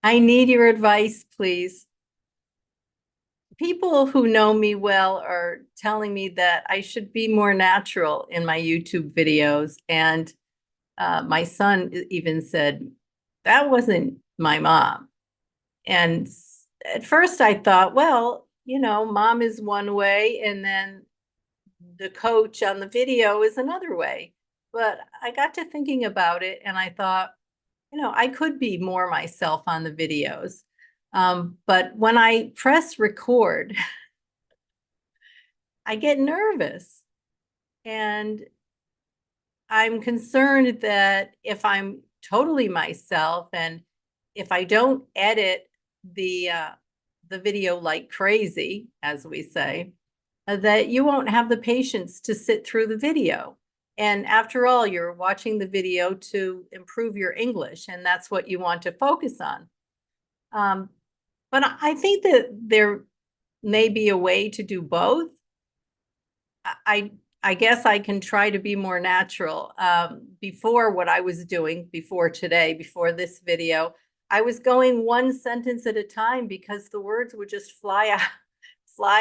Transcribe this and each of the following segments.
I need your advice, please. People who know me well are telling me that I should be more natural in my YouTube videos. And my son even said, that wasn't my mom. And at first I thought, well, mom is one way, and then the coach on the video is another way. But I got to thinking about it and I thought, I could be more myself on the videos. But when I press record, I get nervous. And I'm concerned that if I'm totally myself and if I don't edit the uh, the video like crazy, as we say, that you won't have the patience to sit through the video. And after all, you're watching the video to improve your English, and that's what you want to focus on. Um, but I think that there may be a way to do both. I I guess I can try to be more natural. Before what I was doing before today, before this video, I was going one sentence at a time because the words would just fly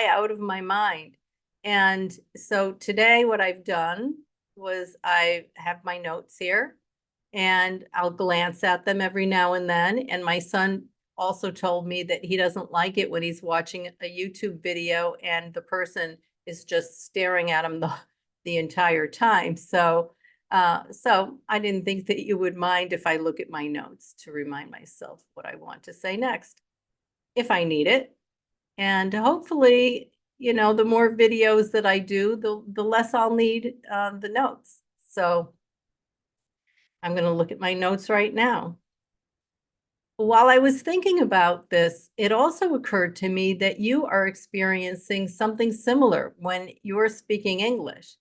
out of my mind. And so today what I've done was I have my notes here and I'll glance at them every now and then. And my son also told me that he doesn't like it when he's watching a YouTube video and the person is just staring at him the entire time. So I didn't think that you would mind if I look at my notes to remind myself what I want to say next, if I need it. And hopefully, the more videos that I do, the less I'll need the notes. So I'm going to look at my notes right now. While I was thinking about this, it also occurred to me that you are experiencing something similar when you're speaking English.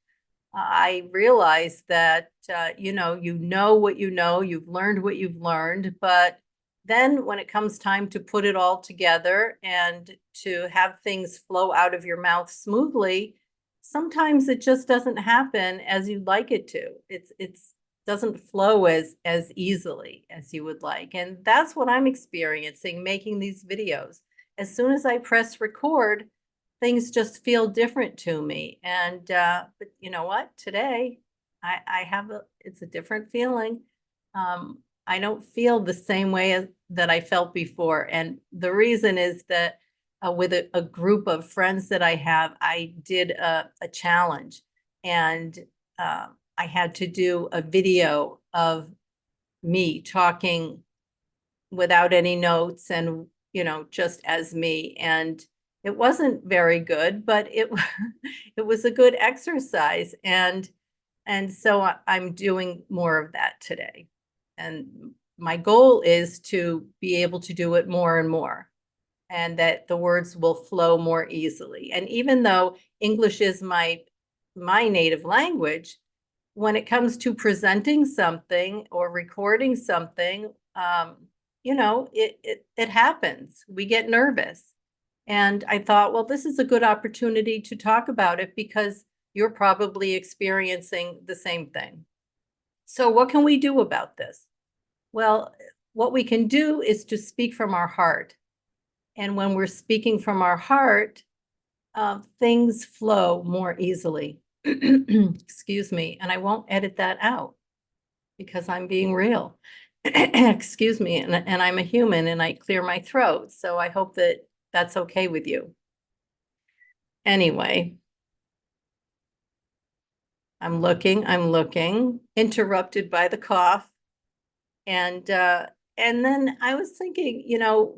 I realize that, you know what you know, you've learned what you've learned, but then when it comes time to put it all together and to have things flow out of your mouth smoothly, sometimes it just doesn't happen as you'd like it to. It's doesn't flow as easily as you would like. And that's what I'm experiencing making these videos. As soon as I press record, things just feel different to me. And but you know what? Today, I have it's a different feeling. I don't feel the same way that I felt before, and the reason is that with a group of friends that I have, I did a challenge, and I had to do a video of me talking without any notes and just as me, and it wasn't very good, but it was a good exercise, and so I'm doing more of that today, and my goal is to be able to do it more and more, and that the words will flow more easily. And even though English is my native language, when it comes to presenting something or recording something, it happens. We get nervous. And I thought, well, this is a good opportunity to talk about it because you're probably experiencing the same thing. So what can we do about this? Well, what we can do is to speak from our heart. And when we're speaking from our heart, things flow more easily. Excuse me. And I won't edit that out because I'm being real. Excuse me. And I'm a human and I clear my throat. So I hope that that's okay with you. Anyway, I'm looking, interrupted by the cough. And then I was thinking,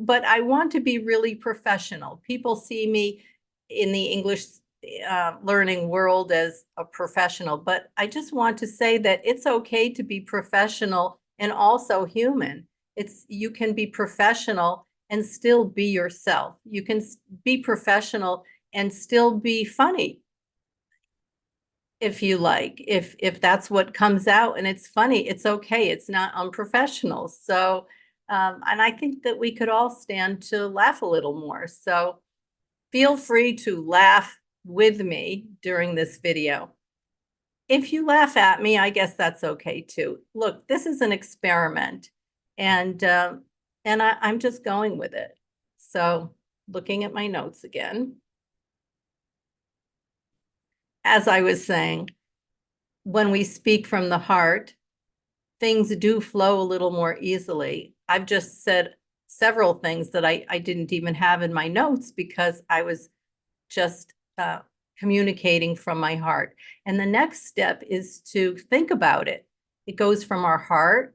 but I want to be really professional. People see me in the English learning world as a professional, but I just want to say that it's okay to be professional and also human. You can be professional and still be yourself. You can be professional and still be funny if you like. If that's what comes out and it's funny, it's okay. It's not unprofessional. So, and I think that we could all stand to laugh a little more. So feel free to laugh with me during this video. If you laugh at me, I guess that's okay too. Look, this is an experiment, and and I'm just going with it. So looking at my notes again. As I was saying, when we speak from the heart, things do flow a little more easily. I've just said several things that I didn't even have in my notes because I was just communicating from my heart. And the next step is to think about it. It goes from our heart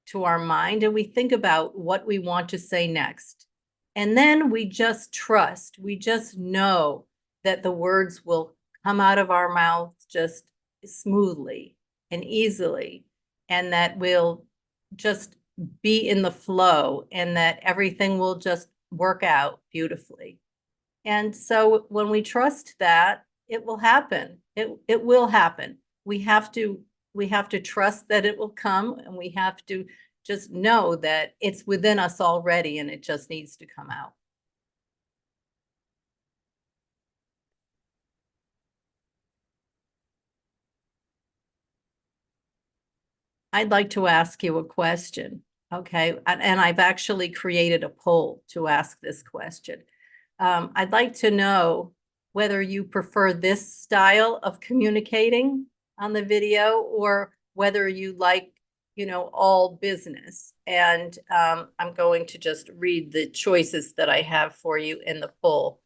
to our mind, and we think about what we want to say next. And then we just trust, we just know that the words will come out of our mouths just smoothly and easily, and that we'll just be in the flow, and that everything will just work out beautifully. And so when we trust that, it will happen. It will happen. We have to trust that it will come, and we have to just know that it's within us already and it just needs to come out. I'd like to ask you a question, okay? And I've actually created a poll to ask this question. I'd like to know whether you prefer this style of communicating on the video or whether you like, all business. And I'm going to just read the choices that I have for you in the poll.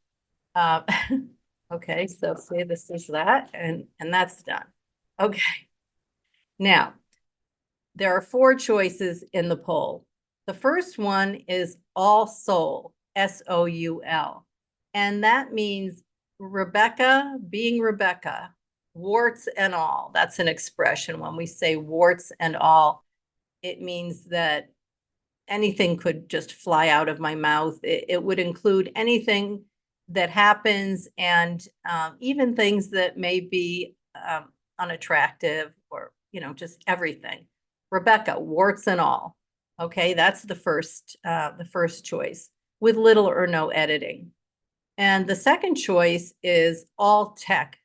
Okay, so say this is that, and that's done. Okay. Now, there are 4 choices in the poll. The first one is all soul, S-O-U-L. And that means Rebecca being Rebecca, warts and all. That's an expression. When we say warts and all, it means that anything could just fly out of my mouth. It would include anything that happens, and even things that may be unattractive, or, just everything. Rebecca, warts and all. Okay, that's the first choice, with little or no editing. And the second choice is all tech,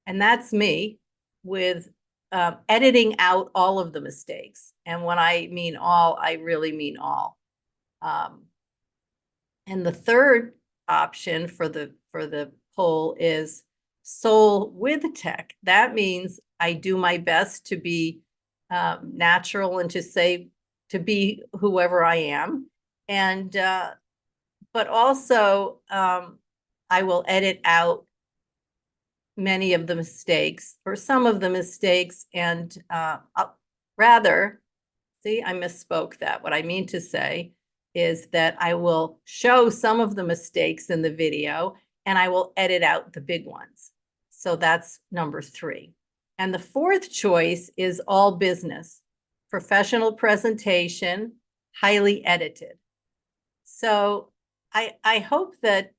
and that's me, with editing out all of the mistakes. And when I mean all, I really mean all. And the third option for the poll is soul with tech. That means I do my best to be natural and to be whoever I am. And but also I will edit out many of the mistakes, or some of the mistakes, and rather, see, I misspoke that. What I mean to say is that I will show some of the mistakes in the video, and I will edit out the big ones. So that's number 3. And the fourth choice is all business, professional presentation, highly edited. So I hope that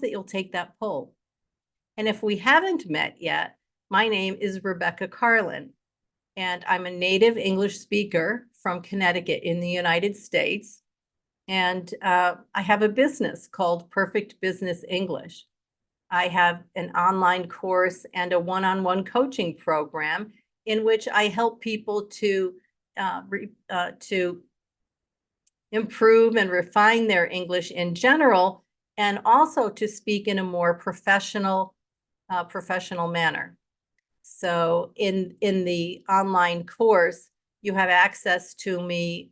you'll take that poll. And if we haven't met yet, my name is Rebecca Carlin, and I'm a native English speaker from Connecticut in the United States. And I have a business called Perfect Business English. I have an online course and a one-on-one coaching program in which I help people to improve and refine their English in general, and also to speak in a more professional manner. So in the online course, you have access to me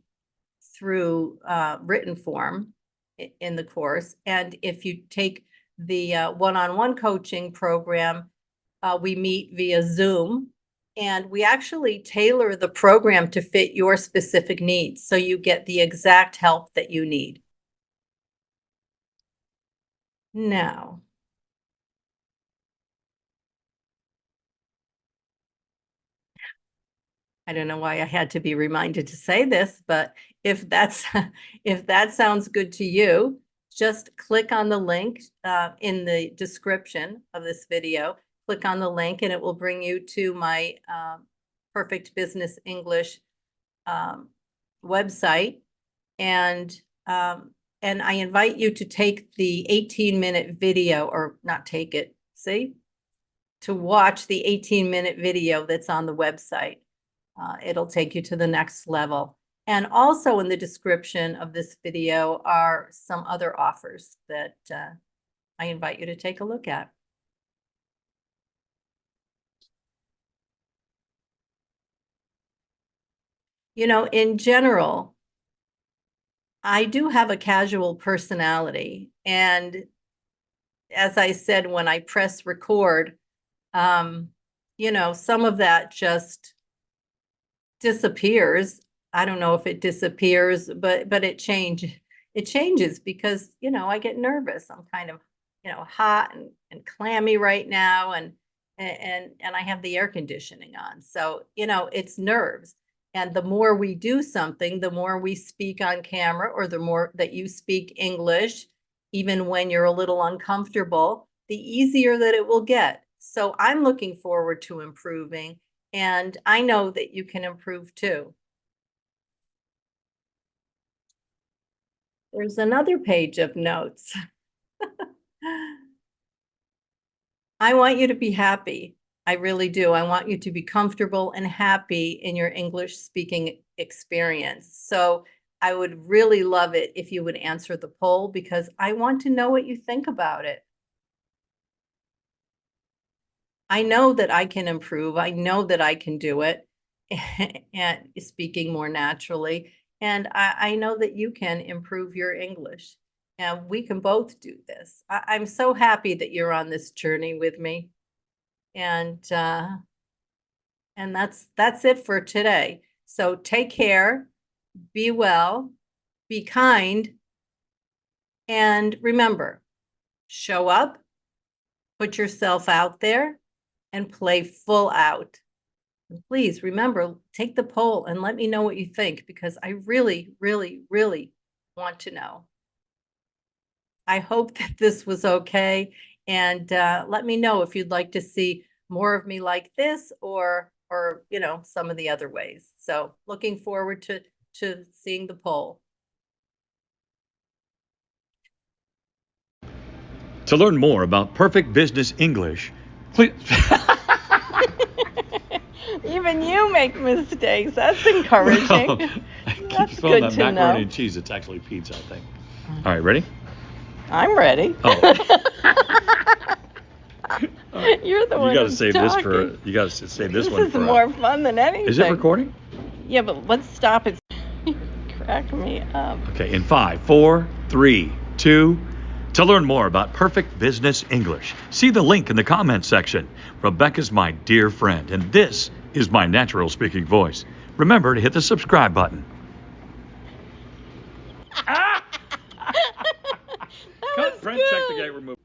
through written form in the course. And if you take the one-on-one coaching program, we meet via Zoom, and we actually tailor the program to fit your specific needs, so you get the exact help that you need. Now, I don't know why I had to be reminded to say this, but if that's if that sounds good to you, just click on the link in the description of this video. Click on the link, and it will bring you to my Perfect Business English website. And I invite you to take the 18-minute video, or not take it, see? To watch the 18-minute video that's on the website. It'll take you to the next level. And also in the description of this video are some other offers that I invite you to take a look at. You know, in general, I do have a casual personality. And as I said, when I press record, you know, some of that just disappears. I don't know if it disappears, but it changes because, you know, I get nervous. I'm kind of, you know, hot and clammy right now, and I have the air conditioning on. So, you know, it's nerves. And the more we do something, the more we speak on camera, or the more that you speak English, even when you're a little uncomfortable, the easier that it will get. So I'm looking forward to improving, and I know that you can improve too. There's another page of notes. I want you to be happy. I really do. I want you to be comfortable and happy in your English speaking experience. So I would really love it if you would answer the poll, because I want to know what you think about it. I know that I can improve. I know that I can do it and speaking more naturally. And I know that you can improve your English. And we can both do this. I'm so happy that you're on this journey with me. And that's it for today. So take care, be well, be kind, and remember, show up, put yourself out there, and play full out. And please remember, take the poll and let me know what you think, because I really, really, really want to know. I hope that this was okay, and let me know if you'd like to see more of me like this, or you know, some of the other ways. So looking forward to seeing the poll. To learn more about Perfect Business English, please. Even you make mistakes. That's encouraging. Well, I keep That's spelling good that to macaroni know. and cheese. It's actually pizza, I think. All right, ready? I'm ready. Oh. You're the one You got to who's save this for. talking. You got to save this one This is for. more fun than anything. Is it recording? Yeah, but let's stop it. Crack me up. Okay, in 5, 4, 3, 2. To learn more about Perfect Business English, see the link in the comments section. Rebecca's my dear friend, and this is my natural speaking voice. Remember to hit the subscribe button. That was Brent, check the good. gate removal.